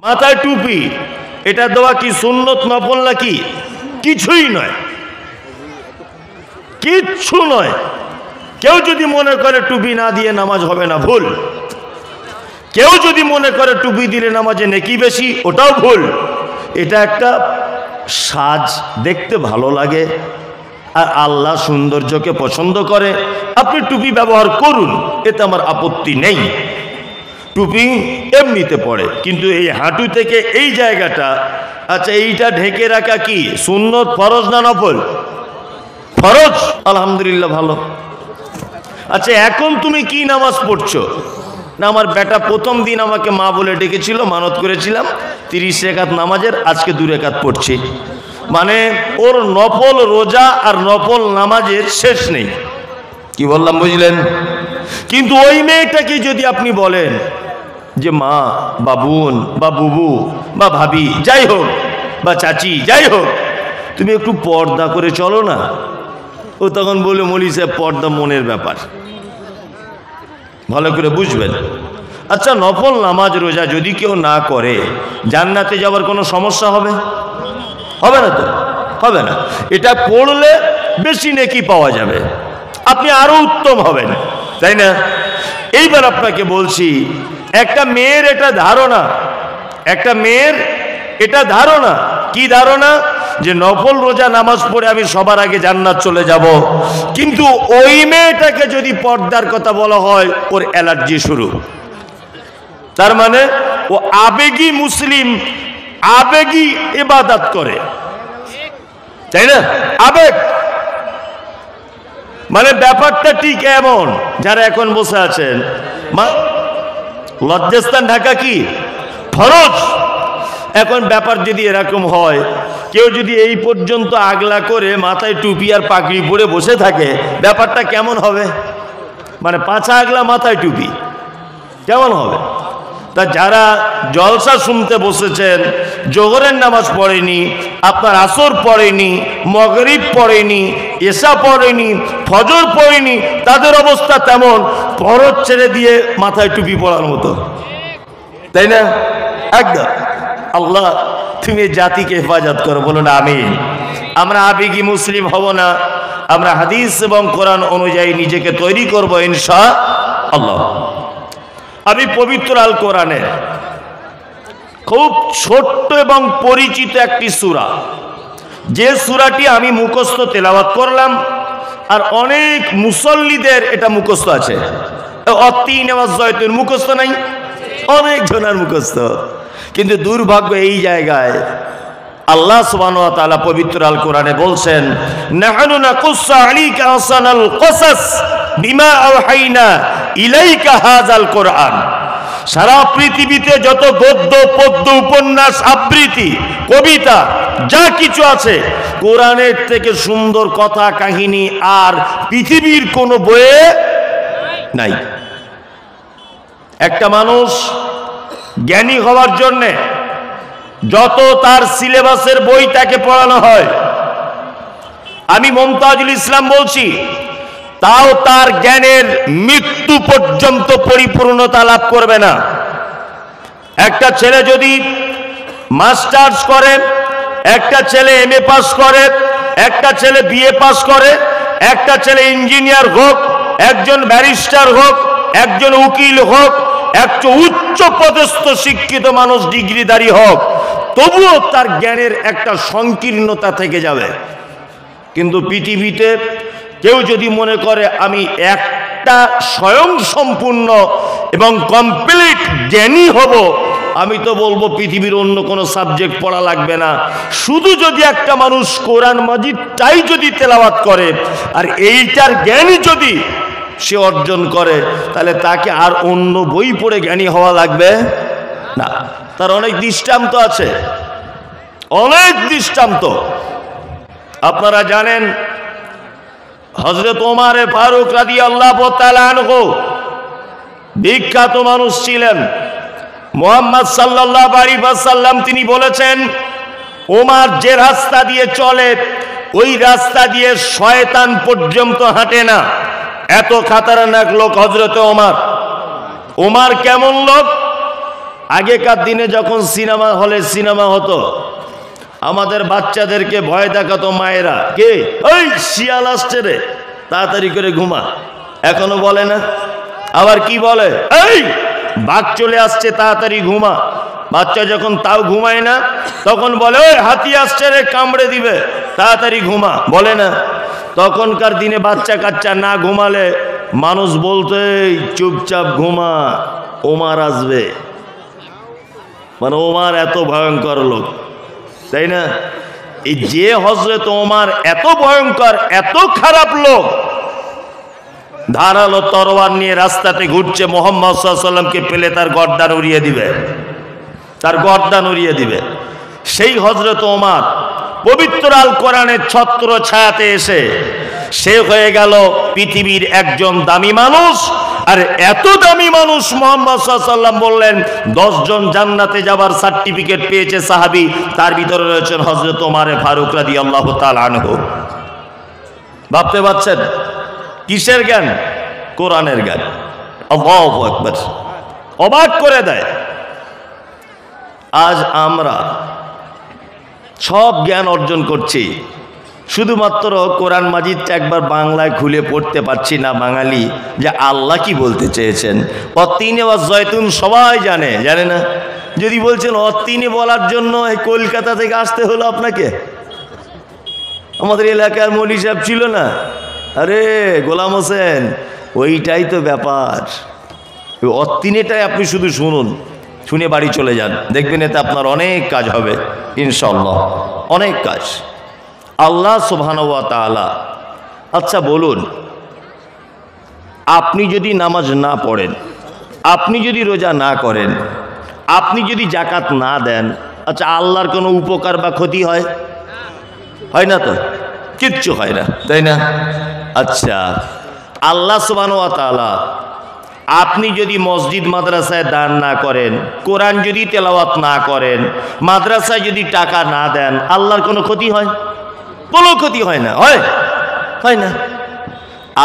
মাথায় টুপি, এটা দেওয়া কি সুন্নত নফল নাকি? কিছুই নয়, কিচ্ছু নয়। কেউ যদি মনে করে টুপি না দিয়ে নামাজ হবে না, ভুল। কেউ যদি মনে করে টুপি দিলে নামাজে নেকি বেশি, ওটাও ভুল। এটা একটা সাজ, দেখতে ভালো লাগে আর আল্লাহ সৌন্দর্যকে পছন্দ করে। আপনি টুপি ব্যবহার করুন, এতে আমার আপত্তি নেই। টুপি এমনিতে পড়ে, কিন্তু এই হাঁটু থেকে এই জায়গাটা, আচ্ছা এইটা ঢেকে রাখা কি সুন্নত, ফরজ না নফল? ফরজ। আলহামদুলিল্লাহ, ভালো। আচ্ছা এখন তুমি কি নামাজ পড়ছো? না, আমার বেটা প্রথম দিন আমাকে মা বলে ডেকেছিল, মানত করেছিলাম 30 রেকাত নামাজের, আজকে 2 রেকাত পড়ছি। মানে ওর নফল রোজা আর নফল নামাজের শেষ নেই। কি বললাম বুঝলেন? কিন্তু ওই মেয়েটাকে যদি আপনি বলেন যে মা বা বোন বা বুবু বা ভাবি যাই হোক বা চাচি যাই হোক, তুমি একটু পর্দা করে চলো না, ও তখন বলে মৌলী সাহেব পর্দা মনের ব্যাপার। ভালো করে বুঝবেন। আচ্ছা নফল নামাজ রোজা যদি কেউ না করে জান্নাতে যাওয়ার কোনো সমস্যা হবে? হবে না তো, হবে না। এটা পড়লে বেশি নেকি পাওয়া যাবে, আপনি আরো উত্তম হবেন, তাই না? এইবার আপনাকে বলছি, একটা মেয়ের এটা ধারণা, একটা মেয়ের এটা ধারণা, কি ধারণা? যে নফল রোজা নামাজ পড়ে আমি সবার আগে জান্নাত চলে যাব। কিন্তু ওই মেয়েটাকে যদি পর্দার কথা বলা হয়, ওর অ্যালার্জি শুরু। তার মানে ও আবেগী মুসলিম, আবেগী ইবাদত করে, তাই না? আবেগ মানে ব্যাপারটা ঠিক এমন। যারা এখন বসে আছেন, লজ্জাস্থান ঢাকা কি ফরজ? এখন ব্যাপার যদি এরকম হয়, কেউ যদি এই পর্যন্ত আগলা করে মাথায় টুপি আর পাগড়ি পরে বসে থাকে, ব্যাপারটা কেমন হবে? মানে পাছা আগলা মাথায় টুপি, কেমন হবে? তা যারা জলসা শুনতে বসেছেন, জোহরের নামাজ পড়েনি, আপনার আসর পড়েনি, মাগরিব পড়েনি, এশা পড়েনি, ফজর পড়েনি, তাদের অবস্থা তেমন ফরজ ছেড়ে দিয়ে মাথায় টুপি পড়ার মতো, তাই না? একদম। আল্লাহ তুমি জাতিকে হেফাজত করো, বলুন আমিন। আমরা আবেগী মুসলিম হব না, আমরা হাদিস এবং কোরআন অনুযায়ী নিজেকে তৈরি করব ইনশাআল্লাহ। আমি পবিত্র আল কোরআনের খুব ছোট্ট এবং পরিচিত একটি সূরা, যে সূরাটি আমি মুখস্থ তেলাওয়াত করলাম, আর অনেক মুসল্লিদের এটা মুখস্থ আছে। অতীন জয়তুন মুখস্থ নাই, অনেক জনের মুখস্থ। কিন্তু দুর্ভাগ্য এই জায়গায় আল্লাহ সুবহানাহু ওয়া তাআলা পবিত্র আল কোরআনে বলছেন, নাহনু নাকুসসু আলাইকা আহসানাল কসাস বিমা আওহাইনা ইলাইকা হাযাল কোরআন। সারা পৃথিবীতে যত গদ্য পদ্য উপন্যাস আবৃত্তি কবিতা যা কিছু আছে, কোরআনের থেকে সুন্দর কথা কাহিনী আর পৃথিবীর কোনো বইয়ে নাই। একটা মানুষ জ্ঞানী হওয়ার জন্যে যত তার সিলেবাসের বই তাকে পড়ানো হয়, আমি মুমতাজুল ইসলাম বলছি, তাও তার জ্ঞানের মৃত্যু পর্যন্ত পরিপূর্ণতা লাভ করবে না। একটা ছেলে যদি মাস্টার্স করে, একটা ছেলে এমএ পাস করে, একটা ছেলে বিএ পাস করে, একটা ছেলে ইঞ্জিনিয়ার হোক, একজন ব্যারিস্টার হোক, একজন উকিল হোক, একজন উচ্চ পদস্থ শিক্ষিত মানুষ ডিগ্রিধারী হোক, তবুও তার জ্ঞানের একটা সংকীর্ণতা থেকে যাবে। কিন্তু পৃথিবীতে কেউ যদি মনে করে আমি একটা স্বয়ং সম্পূর্ণ এবং কমপ্লিট জ্ঞানী হব, আমি তো বলবো পৃথিবীর অন্য কোনো সাবজেক্ট পড়া লাগবে না। শুধু যদি একটা মানুষ কোরআন মাজিদটাই যদি তেলাওয়াত করে আর এইটার জ্ঞানী যদি সে অর্জন করে, তাহলে তাকে আর অন্য বই পড়ে জ্ঞানী হওয়া লাগবে না। তার অনেক দৃষ্টান্ত আছে, অনেক দৃষ্টান্ত। আপনারা জানেন হযরত ওমর ফারুক রাদিয়াল্লাহু তাআলা আনহু বিখ্যাত মানুষ ছিলেন। মুহাম্মদ সাল্লাল্লাহু আলাইহি ওয়াসাল্লাম তিনি বলেছেন, ওমর যে রাস্তা দিয়ে চলে ওই রাস্তা দিয়ে শয়তান পর্যন্ত হাঁটে না, এত খাতারনাক লোক হযরত ওমর। ওমর কেমন লোক? আগেকার দিনে যখন সিনেমা হলে সিনেমা হতো, আমাদের বাচ্চাদেরকে ভয় দেখাতো মায়েরা, কে ওই শিয়াল আসছে রে, তাড়াতাড়ি করে ঘুমা। এখনো বলে না? আবার কি বলে, এই বাঘ চলে আসছে তাড়াতাড়ি ঘুমা। বাচ্চা যখন তাও ঘুমায় না, তখন বলে ওই হাতি আসছে রে, কামড়ে দিবে, তাড়াতাড়ি ঘুমা, বলে না? তখনকার দিনে বাচ্চা কাচ্চা না ঘুমালে মানুষ বলতো এই চুপচাপ ঘুমা, ওমর আসবে। মানে ওমর এত ভয়ঙ্কর লোক, তাই না? এই যে হযরত ওমর এত ভয়ঙ্কর, এত খারাপ লোক, ধারালো তরোয়ার নিয়ে রাস্তাতে ঘুরছে, মুহাম্মদ সাল্লাল্লাহু আলাইহি ওয়াসাল্লামকে পেলে তার গর্দান উড়িয়ে দিবে, তার গর্দান উড়িয়ে দিবে। সেই হযরত ওমর পবিত্র আল কোরআনের ছত্র ছায়াতে এসে সে হয়ে গেল পৃথিবীর একজন দামি মানুষ। আর এত দামি মানুষ, মুহাম্মদ সাল্লাল্লাহু আলাইহি ওয়াসাল্লাম বললেন 10 জন জান্নাতে যাবার সার্টিফিকেট পেয়েছে সাহাবী, তার ভিতরে রয়েছেন হযরত ওমর ফারুক রাদিয়াল্লাহু তাআলা আনহু। ভাবতে পারছেন কিসের জ্ঞান? কোরআনের জ্ঞান। আল্লাহু আকবার, অবাক করে দেয়। আজ আমরা সব জ্ঞান অর্জন করছি, শুধুমাত্র কোরআন মাজিদটা একবার বাংলায় খুলে পড়তে পারছি না বাঙালি, যে আল্লাহ কি বলতে চেয়েছেন। অত্তিনে ওয়া জয়তুন সবাই জানে, জানে না? যদি বলছেন অত্তিনে বলার জন্য এই কলকাতা থেকে আসতে হলো আপনাকে, আমাদের এলাকার মৌলী সাহেব ছিল না, আরে গোলাম হোসেন, ওইটাই তো ব্যাপার। অত্তিনেটাই আপনি শুধু শুনুন, শুনে বাড়ি চলে যান, দেখবেন এতে আপনার অনেক কাজ হবে ইনশাআল্লাহ, অনেক কাজ। আল্লাহ সুবহানাহু ওয়া তাআলা, আচ্ছা বলুন, আপনি যদি নামাজ না পড়েন, আপনি যদি রোজা না করেন, আপনি যদি যাকাত না দেন, আচ্ছা আল্লাহর কোনো উপকার বা ক্ষতি হয়? হয় না তো, কিচ্ছু হয় না, তাই না? আচ্ছা আল্লাহ সুবহানাহু ওয়া তাআলা, আপনি যদি মসজিদ মাদ্রাসায় দান না করেন, কোরআন যদি তেলাওয়াত না করেন, মাদ্রাসায় যদি টাকা না দেন, আল্লাহর কোনো ক্ষতি হয়? কোনো ক্ষতি হয় না, হয়? হয় না।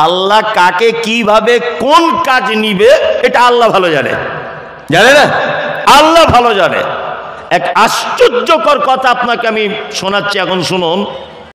আল্লাহ কাকে কিভাবে কোন কাজ নিবে এটা আল্লাহ ভালো জানে, জানে না? আল্লাহ ভালো জানে। এক আশ্চর্যকর কথা আপনাকে আমি শোনাচ্ছি, এখন শুনুন।